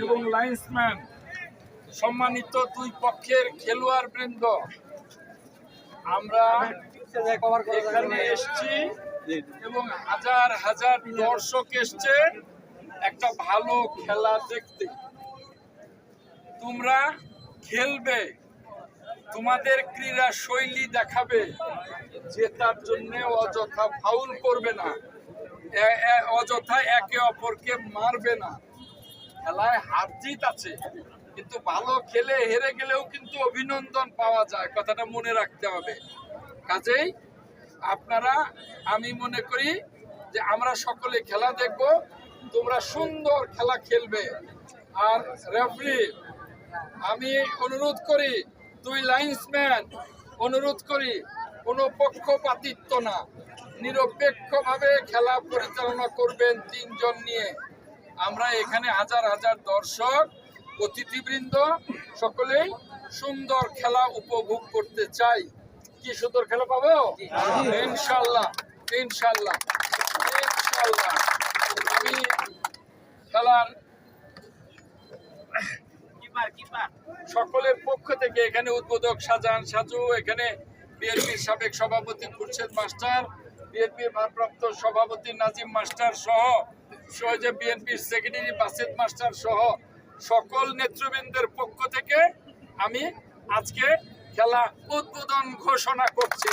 এবং লাইন্সম্যান, সম্মানিত দুই পক্ষের খেলোয়াড় বৃন্দ, আমরা এখানে এসছি এবং হাজার হাজার দর্শক এসছে একটা ভালো খেলা দেখতে। তোমরা খেলবে, তোমাদের ক্রীড়া শৈলী দেখাবে, জেতার জন্য অযথা ফাউল করবে না, অযথা একে অপরকে মারবে না। খেলায় হার জিত আছে, কিন্তু ভালো খেলে হেরে গেলেও কিন্তু অভিনন্দন পাওয়া যায়, কথাটা মনে রাখতে হবে। কাজেই আপনারা, আমি মনে করি যে আমরা সকলে খেলা দেখব, তোমরা সুন্দর খেলা খেলবে। আর রেফারি, আমি অনুরোধ করি, দুই লাইন্সম্যান অনুরোধ করি, কোনো পক্ষপাতিত্ব না, নিরপেক্ষভাবে খেলা পরিচালনা করবেন তিনজন নিয়ে। আমরা এখানে হাজার হাজার দর্শক, অতিথিবৃন্দ সকলেই সুন্দর খেলা উপভোগ করতে চাই। কি সুন্দর খেলা পাবো ইনশাল্লাহ, ইনশাল্লাহ, ইনশাল্লাহ। আমি খেলার সকলের পক্ষ থেকে এখানে উদ্বোধক শাহজাহান সাজু, এখানে বিএনপির সাবেক সভাপতি খুরশেদ মাস্টার, বিএনপির ভারপ্রাপ্ত সভাপতি নাজিম মাস্টার সহ যে বিএনপির সেক্রেটারি বাসেদ মাস্টার সহ সকল নেতৃবৃন্দের পক্ষ থেকে আমি আজকে খেলা উদ্বোধন ঘোষণা করছি।